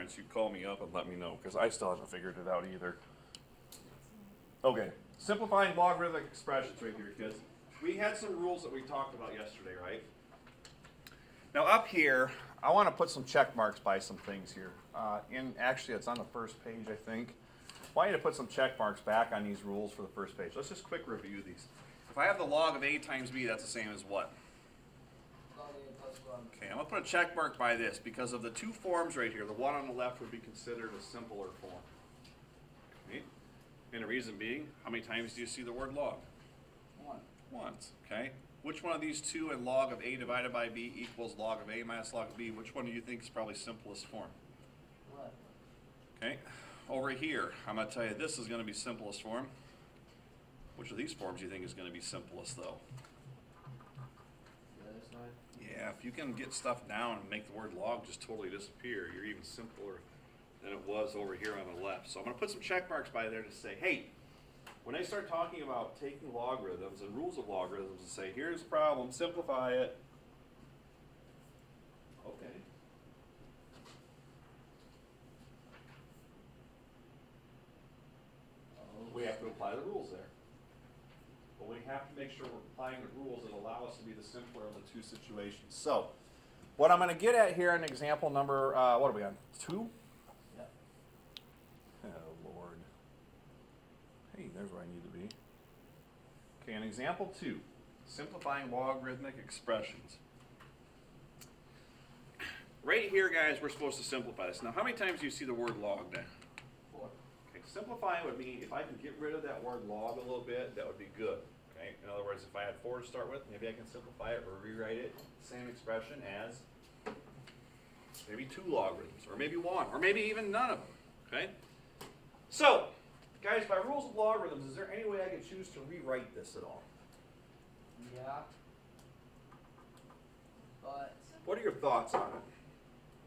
comments, you call me up and let me know, because I still haven't figured it out either. Okay, simplifying logarithmic expressions right here, kids. We had some rules that we talked about yesterday, right? Now up here, I want to put some check marks by some things here. Actually, it's on the first page, I think. I want you to put some check marks back on these rules for the first page. Let's just quick review these. If I have the log of a times b, that's the same as what? Okay, I'm going to put a check mark by this because of the two forms right here. The one on the left would be considered a simpler form. Okay? And the reason being, how many times do you see the word log? Once. Okay? Which one of these two in log of a divided by b equals log of a minus log of b? Which one do you think is probably simplest form? What? Okay? Over here, I'm going to tell you this is going to be simplest form. Which of these forms do you think is going to be simplest, though? The other side? Yeah, if you can get stuff down and make the word log just totally disappear, you're even simpler than it was over here on the left. So I'm going to put some check marks by there to say, hey, when I start talking about taking logarithms and rules of logarithms and say, here's the problem, simplify it. Okay. We have to apply the rules there. But we have to make sure we're applying the rules that allow us to be the simpler of the two situations. So, what I'm going to get at here in example number, what are we on? 2? Yep. Oh, Lord. Hey, there's where I need to be. Okay, in example 2, simplifying logarithmic expressions. Right here, guys, we're supposed to simplify this. Now, how many times do you see the word log there? 4. Okay, simplifying would mean if I can get rid of that word log a little bit, that would be good. Okay, in other words, if I had 4 to start with, maybe I can simplify it or rewrite it, same expression as maybe 2 logarithms, or maybe 1, or maybe even none of them. Okay? So, guys, by rules of logarithms, is there any way I could choose to rewrite this at all? Yeah. But What are your thoughts on it?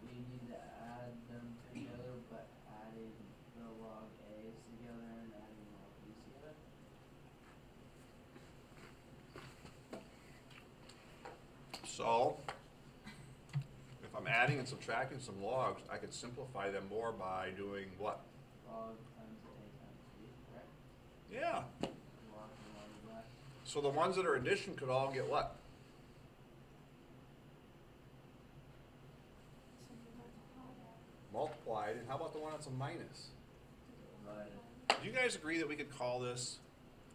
we need to add them together, but adding the log A's together and adding log B's together. So, if I'm adding and subtracting some logs, I could simplify them more by doing what? Log times A times B, right? Yeah. Log and log of that. So the ones that are addition could all get what? Multiplied. And how about the one that's a minus? Divided. Do you guys agree that we could call this?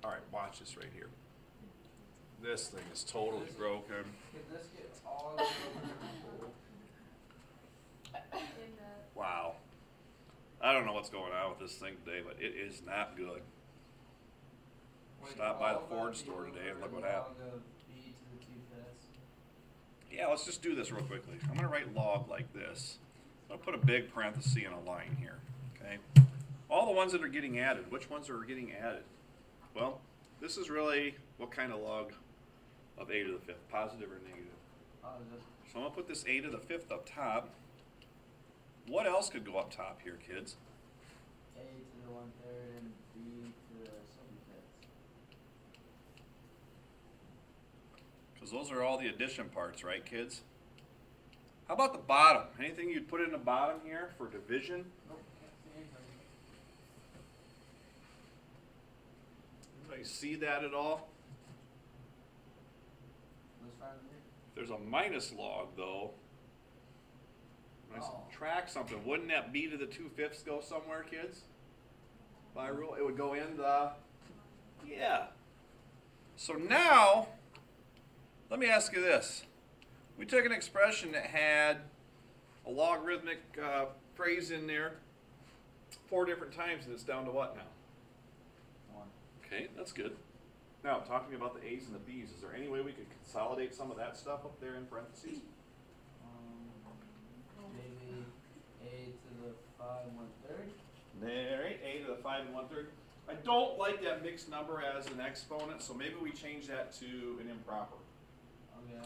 All right, watch this right here. This thing is totally broken. Can this get all the way over? Wow. I don't know what's going on with this thing today, but it is not good. Stopped by the Ford store today and look what happened. Log of B to the 2/5. Yeah, let's just do this real quickly. I'm going to write log like this. I'll put a big parenthesis in a line here. Okay. All the ones that are getting added. Which ones are getting added? Well, this is really what kind of log of a to the 5th, positive or negative? Positive. So I'm going to put this a to the 5th up top. What else could go up top here, kids? A to the 1/3 and B to the 7/5. Because those are all the addition parts, right, kids? How about the bottom? Anything you'd put in the bottom here for division? Nope, can't see anything. Anybody see that at all? Looks fine to me. If there's a minus log, though, when I Oh. subtract something, wouldn't that b to the 2/5 go somewhere, kids? By rule, it would go in the, yeah. So now, let me ask you this. We took an expression that had a logarithmic phrase in there 4 different times, and it's down to what now? 1. Okay, that's good. Now, talking about the A's and the B's, is there any way we could consolidate some of that stuff up there in parentheses? Maybe A to the 5 1/3. Alright, a to the 5 1/3. I don't like that mixed number as an exponent, so maybe we change that to an improper. Okay.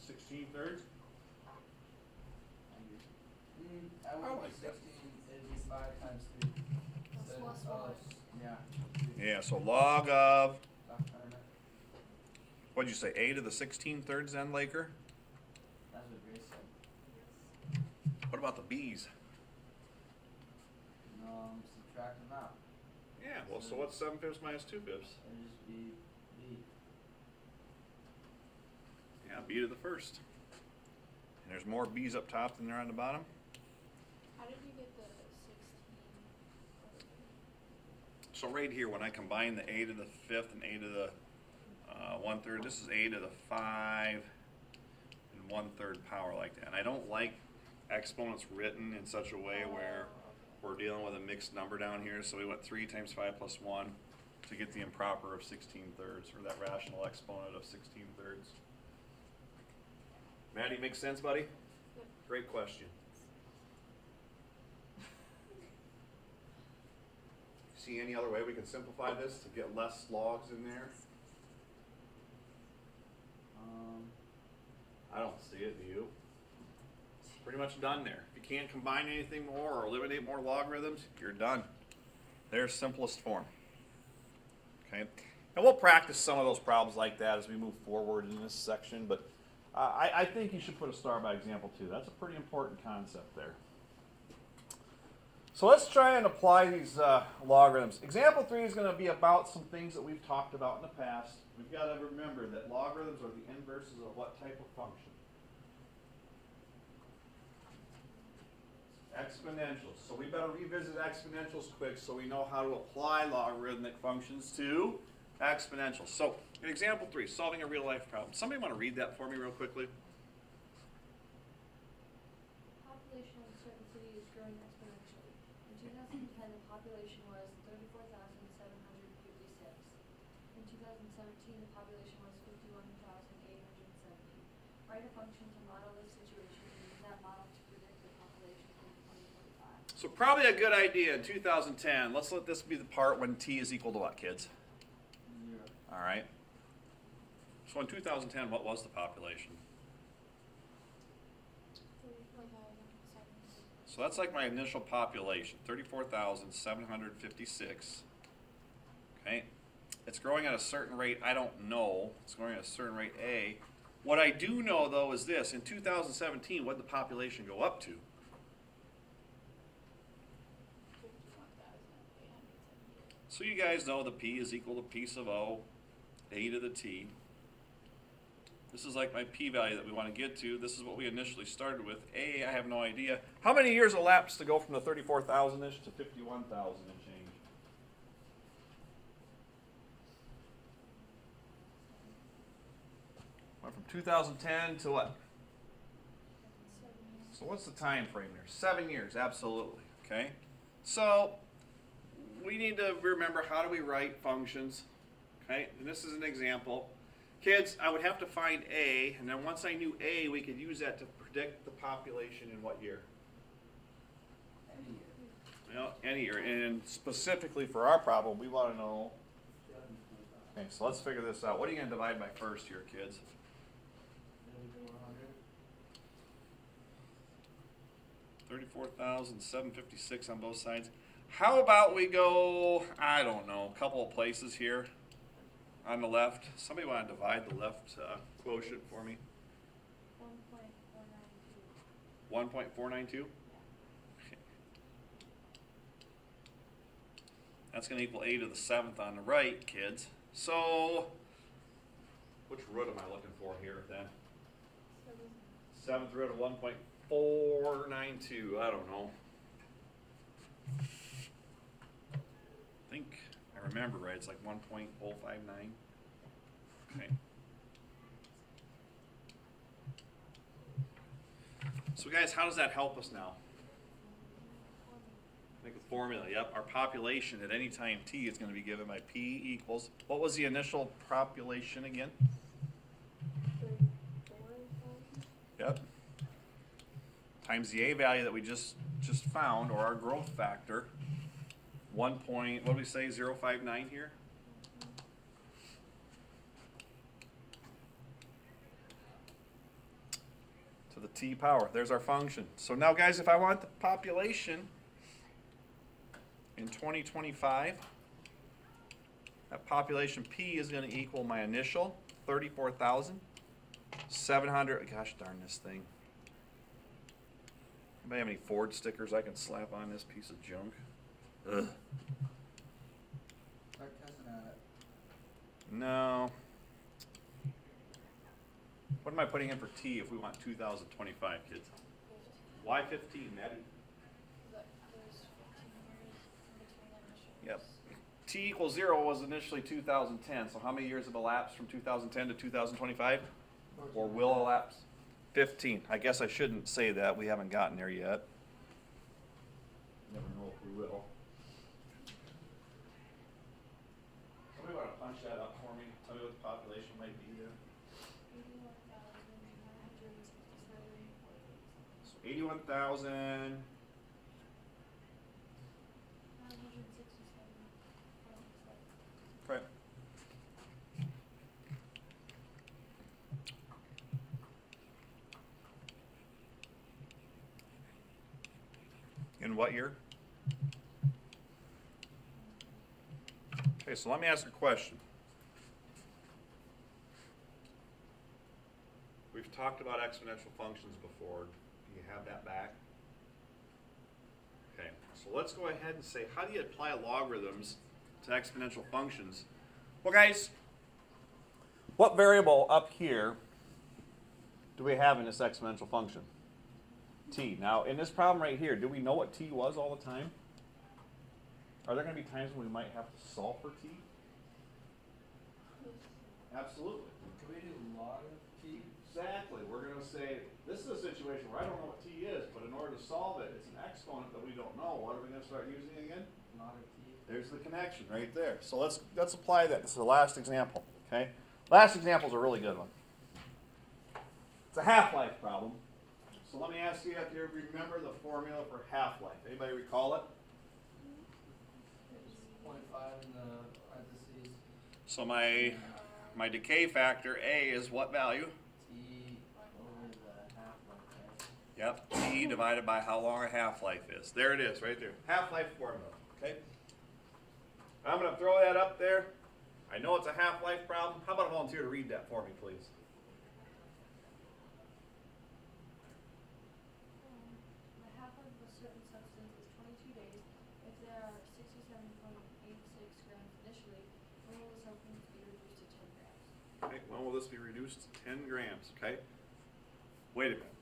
16 thirds? I would like like that. 16, it'd be 5 times 3. Yeah. Yeah, so log of, Left turn it. what'd you say, a to the 16 thirds then, Laker? That's what Grace said. about the b's? Subtract them out. Yeah, well, so what's 7/5 minus 2/5? It'd just be b. Yeah, b to the first. And there's more b's up top than there are on the bottom. How did you get the 16? So right here, when I combine the a to the 5th and a to the 1/3, this is a to the 5 and 1/3 power like that. And I don't like exponents written in such a way where we're dealing with a mixed number down here. So we went 3 times 5 plus 1 to get the improper of 16/3, or that rational exponent of 16/3. Maddie, makes sense, buddy? Yep. Great question. See any other way we can simplify this to get less logs in there? I don't see it, do you? It's pretty much done there. If you can't combine anything more or eliminate more logarithms, you're done. There's simplest form. Okay, and we'll practice some of those problems like that as we move forward in this section, but I think you should put a star by example too. That's a pretty important concept there. So let's try and apply these logarithms. Example 3 is going to be about some things that we've talked about in the past. We've got to remember that logarithms are the inverses of what type of function? Exponentials. So we better revisit exponentials quick so we know how to apply logarithmic functions to exponentials. So in example 3, solving a real life problem. Somebody want to read that for me real quickly? Population of a certain city is growing exponentially. In 2010, the population was 34,756. In 2017, the population was 51,870. Write a function to model this situation and use that model to predict the population in 2045. So probably a good idea in 2010. Let's let this be the part when t is equal to what, kids? 0. All right. So in 2010, what was the population? 34,756. So that's like my initial population, 34,756. Okay. It's growing at a certain rate. I don't know. It's growing at a certain rate A. What I do know, though, is this. In 2017, what did the population go up to? 51,878. So you guys know the P is equal to P sub O, A to the T. This is like my p-value that we want to get to. This is what we initially started with. A, I have no idea. How many years elapsed to go from the 34,000-ish to 51,000 and change? Went from 2010 to what? 7 years. So what's the time frame there? 7 years, absolutely. Okay. So we need to remember, how do we write functions? Okay, and this is an example. Kids, I would have to find A, and then once I knew A, we could use that to predict the population in what year? Any year. Well, any year. And specifically for our problem, we want to know. 725. Okay, so let's figure this out. What are you going to divide by first here, kids? 3,400. 34,756 on both sides. How about we go, I don't know, a couple of places here on the left. Somebody want to divide the left quotient for me? 1.492. 1.492? That's going to equal a to the 7th on the right, kids. So, which root am I looking for here then? 7th root of 1.492. I don't know. I think I remember right. It's like 1.059. Okay. So guys, how does that help us now? Make a formula. Yep. Our population at any time t is going to be given by p equals, what was the initial population again? 34,000. Yep. Times the a value that we just found, or our growth factor. 1 point, what do we say, 059 here? To the t power. There's our function. So now, guys, if I want the population in 2025, that population P is going to equal my initial 34,700. Gosh darn this thing. Anybody have any Ford stickers I can slap on this piece of junk? Ugh. Start cussing at it. No. What am I putting in for T if we want 2025, kids? Why 15, Maddie? But there's 15 years in between initials. Yep. T equals 0 was initially 2010, so how many years have elapsed from 2010 to 2025? Or will elapse? 15. I guess I shouldn't say that. We haven't gotten there yet. Never know if we will. Somebody want to punch that up for me? Tell me what the population might be there. 81,967. So 81,000. 967. Right. In what year? Okay, so let me ask a question. We've talked about exponential functions before. Do you have that back? Okay, so let's go ahead and say, how do you apply logarithms to exponential functions? Well, guys, what variable up here do we have in this exponential function? T. Now, in this problem right here, do we know what T was all the time? Are there going to be times when we might have to solve for T? Absolutely. Can we do log of T? Exactly. We're going to say, this is a situation where I don't know what T is, but in order to solve it, it's an exponent that we don't know. What are we going to start using again? Log of T. There's the connection right there. So let's apply that. This is the last example. Okay? Last example is a really good one. It's a half-life problem. So let me ask you if you remember the formula for half-life. Anybody recall it? It's 0.5 in the parentheses. So my decay factor A is what value? T over the half-life, right? Yep, T divided by how long a half-life is. There it is, right there. Half-life formula, okay? I'm going to throw that up there. I know it's a half-life problem. How about a volunteer to read that for me, please? The half-life of a certain substance is 22 days. If there are 67.86 grams initially, when will the substance be reduced to 10 grams? Okay, when will this be reduced to 10 grams, okay? Wait a minute.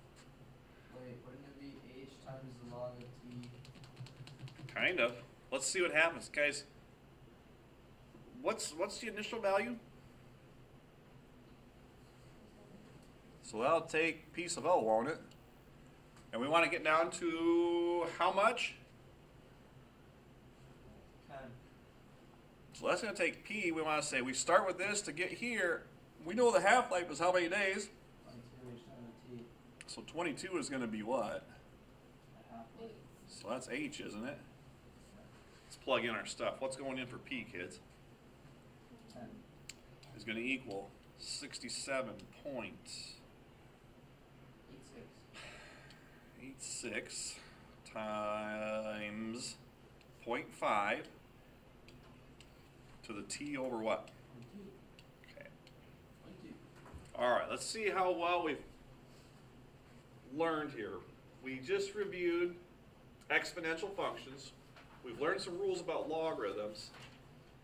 Wait, wouldn't it be H times the log of T? Kind of. Let's see what happens, guys. What's the initial value? So that'll take piece of O, won't it? And we want to get down to how much? 10. So that's going to take P. We want to say we start with this to get here. We know the half-life is how many days? 22 H times T. So 22 is going to be what? A half-life. So that's H, isn't it? Let's plug in our stuff. What's going in for P, kids? 10. Is going to equal 67.86 86. times 0.5 to the T over what? 22. Okay. 22. All right, let's see how well we've learned here. We just reviewed exponential functions. We've learned some rules about logarithms.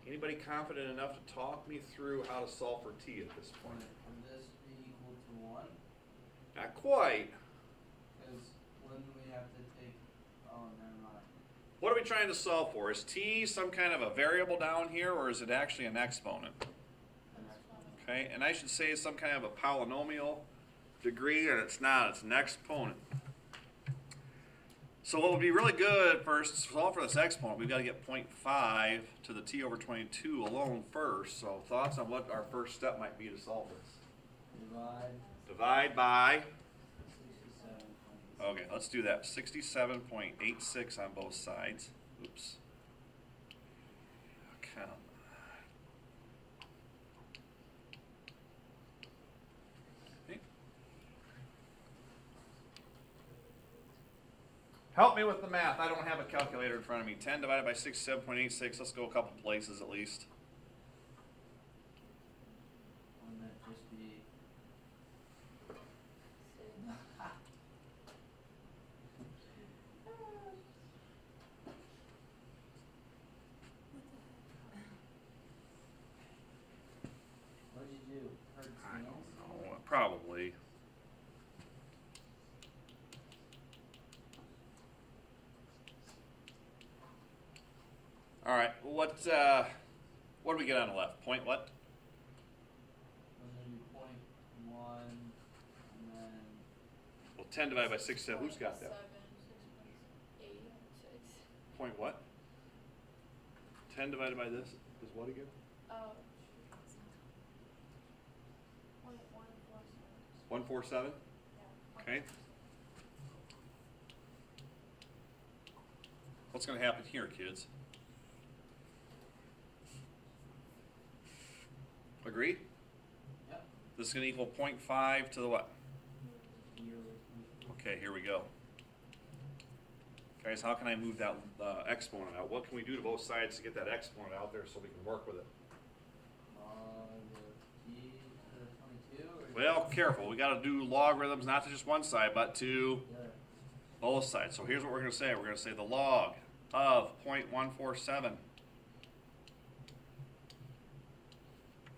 Anybody confident enough to talk me through how to solve for T at this point? Would this be equal to 1? Not quite. Because wouldn't we have to take, oh, never mind. What are we trying to solve for? Is T some kind of a variable down here, or is it actually an exponent? Okay, and I should say it's some kind of a polynomial degree, and it's not. It's an exponent. So what would be really good first, to solve for this exponent, we've got to get 0.5 to the T over 22 alone first. So thoughts on what our first step might be to solve this? Divide by, 67. okay, let's do that. 67.86 on both sides. Oops. Come on. Okay. Help me with the math. I don't have a calculator in front of me. 10 divided by 67.86. Let's go a couple places at least. Wouldn't it just be, All right, what do we get on the left? Point what? We're gonna do 0.1, and then Well, 10 divided by 6, who's got that? 6. Point what? 10 divided by this is what again? Oh, 0.147. 147? Yeah. Okay. What's going to happen here, kids? Agreed? yep, This is going to equal 0.5 to the what? yearly. Okay, here we go. Guys, how can I move that exponent out? What can we do to both sides to get that exponent out there so we can work with it? The t to the 22, or Well, careful. We got to do logarithms not to just one side, but to the other? both sides. So here's what we're going to say. We're going to say the log of 0.147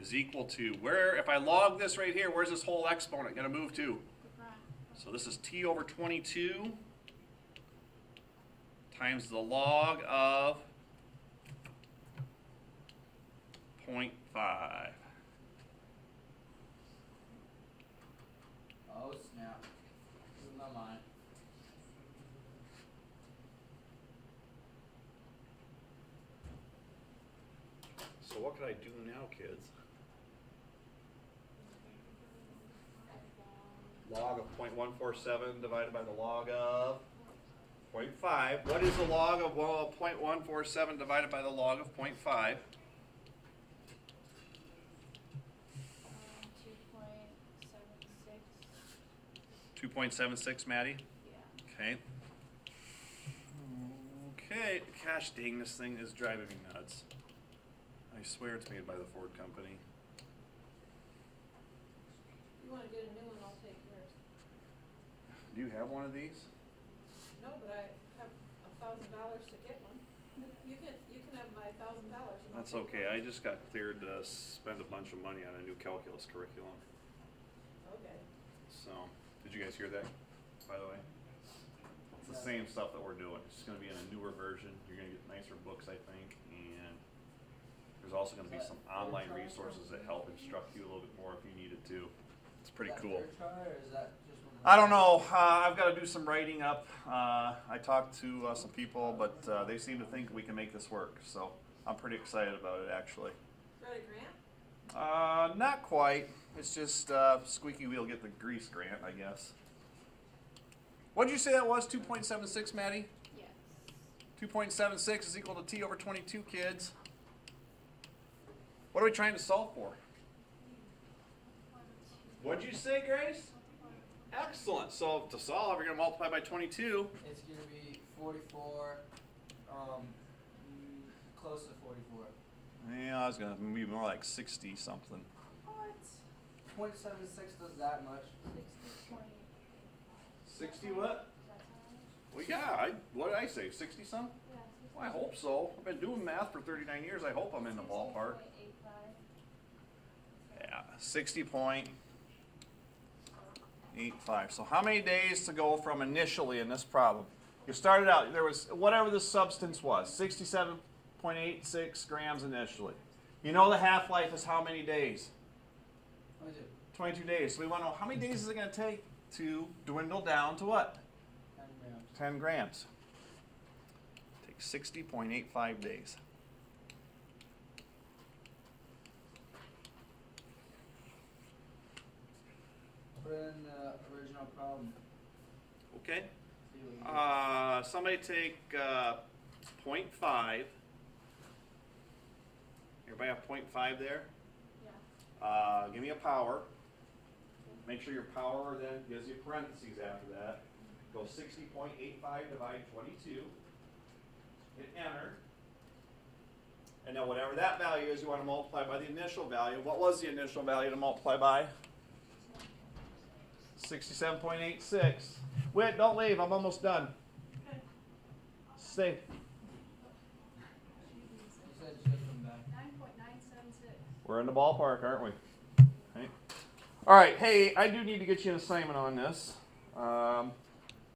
is equal to, where, if I log this right here, where's this whole exponent going to move to? So this is t over 22 times the log of 0.5. Oh snap! Blew my mind. So what could I do now, kids? Log of 0.147 divided by the log of 0.5. What is the log of 0.147 divided by the log of 0.5? 2.76. 2.76, Maddie? Yeah. Okay. Okay. Gosh dang, this thing is driving me nuts. I swear it's made by the Ford company. You wanna get a new one, I'll take yours. Do you have one of these? No, but I have $1,000 to get one. You can have my $1,000. That's okay. I just got cleared to spend a bunch of money on a new calculus curriculum. Okay. So, did you guys hear that, by the way? It's the same stuff that we're doing. It's just going to be in a newer version. You're going to get nicer books, I think, and there's also going to be some online resources that help instruct you a little bit more if you need it to. It's pretty Is that cool. third try, or is that just one? I don't know. I've got to do some writing up. I talked to some people, but they seem to think we can make this work. So I'm pretty excited about it, actually. Got a grant? Not quite. It's just squeaky wheel get the grease grant, I guess. What did you say that was? 2.76, Maddie? Yes. 2.76 is equal to t over 22, kids. What are we trying to solve for? What'd you say, Grace? Excellent. So to solve, you're going to multiply by 22. It's gonna be 44, close to 44. Yeah, I was going to be more like 60 something. What? 0.76 does that much. 60.85. 60 what? Does that sound right? Well, yeah. What did I say? 60 some? Yeah. Well, I hope so. I've been doing math for 39 years. I hope I'm in the ballpark. 60.85. Yeah, 60.85. So how many days to go from initially in this problem? You started out, there was whatever the substance was, 67.86 grams initially. You know the half-life is how many days? 22. 22 days. So we want to know how many days is it going to take to dwindle down to what? 10 grams. 10 grams. Takes 60.85 days. Put it in the original problem. Okay. See what you get. Somebody take 0.5. Everybody have 0.5 there? Yeah. Give me a power. Make sure your power then gives you parentheses after that. Go 60.85 divide 22. Hit enter. And now whatever that value is, you want to multiply by the initial value. What was the initial value to multiply by? 67.86. Wait, don't leave. I'm almost done. Okay. Stay. You said you should come back. 9.976. We're in the ballpark, aren't we? Right. All right. Hey, I do need to get you an assignment on this.